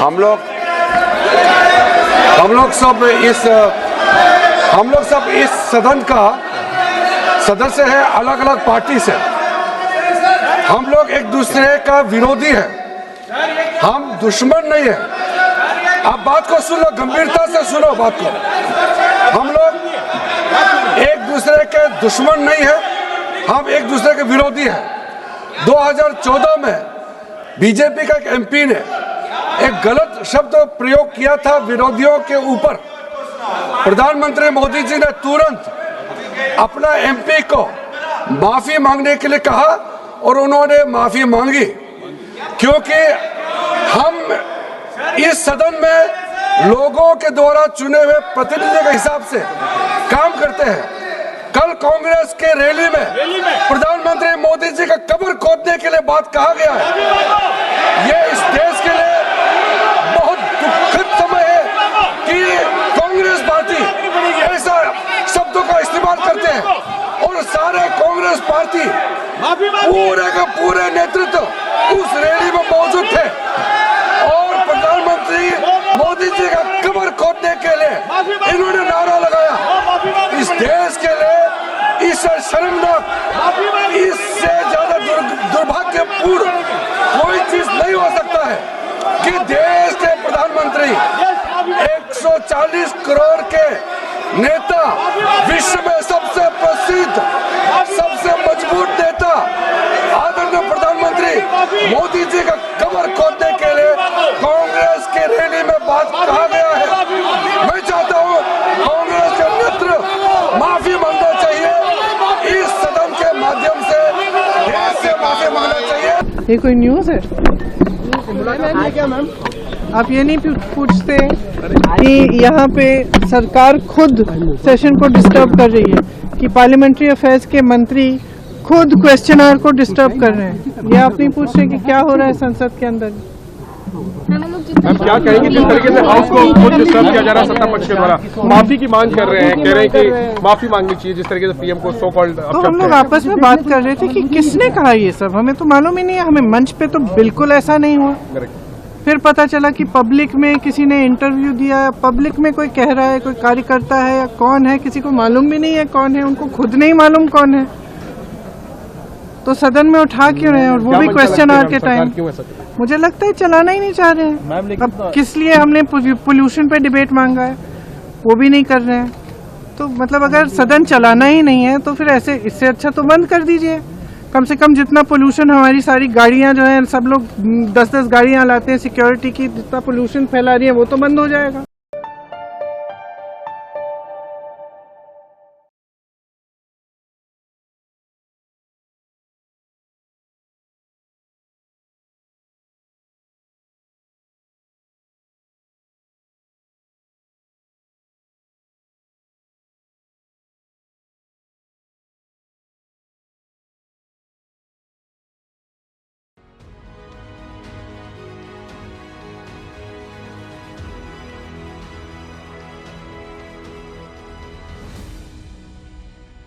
हम लोग सब इस सदन का सदस्य है, अलग अलग पार्टी से। हम लोग एक दूसरे का विरोधी है, हम दुश्मन नहीं है। आप बात को सुनो, गंभीरता से सुनो बात को। हम लोग एक दूसरे के दुश्मन नहीं है, हम एक दूसरे के विरोधी हैं। 2014 में बीजेपी का एक एमपी ने एक गलत शब्द प्रयोग किया था विरोधियों के ऊपर। प्रधानमंत्री मोदी जी ने तुरंत अपना एमपी को माफी मांगने के लिए कहा और उन्होंने माफी मांगी, क्योंकि हम इस सदन में लोगों के द्वारा चुने हुए प्रतिनिधि के हिसाब से काम करते हैं। कल कांग्रेस के रैली में प्रधानमंत्री मोदी जी का कब्र खोदने के लिए बात कहा गया है। ये इस देश के लिए बहुत दुखद समय है कि कांग्रेस पार्टी ऐसा शब्दों का इस्तेमाल करते हैं और सारे कांग्रेस पार्टी पूरे का पूरे नेतृत्व उस रैली में मौजूद थे और प्रधानमंत्री मोदी जी का कब्र खोदने के लिए इन्होंने नारा लगाया। इस देश के लिए इससे शर्मनाक, इससे ज्यादा दुर्भाग्यपूर्ण कोई चीज नहीं हो सकता है कि देश के प्रधानमंत्री 140 करोड़ के नेता, विश्व में सबसे प्रसिद्ध, सबसे मजबूत नेता आदरणीय प्रधानमंत्री मोदी जी का कब्र खोदने के लिए कांग्रेस के रैली में बात कहा गया है। मैं चाहता हूं कांग्रेस के नेतृत्व माफी मांगना चाहिए, इस सदन के माध्यम से देश से माफी मांगना चाहिए। ये कोई न्यूज़ है क्या मैम? आप ये नहीं पूछते कि यहाँ पे सरकार खुद सेशन को डिस्टर्ब कर रही है, कि पार्लियामेंट्री अफेयर्स के मंत्री खुद क्वेश्चन आवर को डिस्टर्ब कर रहे हैं। ये आप नहीं पूछ रहे कि क्या हो रहा है संसद के अंदर? हम क्या कहेंगे जिस तरीके से हाउस को खुद डिस्टर्ब किया जा रहा है सत्ता पक्ष के द्वारा, माफी की मांग कर रहे हैं, कह रहे हैं कि माफी मांगनी चाहिए जिस तरीके से पीएम को सो कॉल्ड। तो हम लोग आपस में बात कर रहे थे कि किसने कहा ये सब, हमें तो मालूम ही नहीं है। हमें मंच पे तो बिल्कुल ऐसा नहीं हुआ। फिर पता चला कि पब्लिक में किसी ने इंटरव्यू दिया, पब्लिक में कोई कह रहा है, कोई कार्यकर्ता है या कौन है, किसी को मालूम भी नहीं है कौन है, उनको खुद नहीं मालूम कौन है। तो सदन में उठा क्यों रहे हैं, और वो भी क्वेश्चन आवर के टाइम? मुझे लगता है चलाना ही नहीं चाह रहे हैं। अब किस लिए हमने पोल्यूशन पे डिबेट मांगा है, वो भी नहीं कर रहे हैं। तो मतलब अगर सदन चलाना ही नहीं है तो फिर ऐसे, इससे अच्छा तो बंद कर दीजिए। कम से कम जितना पोल्यूशन, हमारी सारी गाड़ियां जो हैं, सब लोग 10-10 गाड़ियां लाते हैं सिक्योरिटी की, जितना पोल्यूशन फैला रही है वो तो बंद हो जाएगा।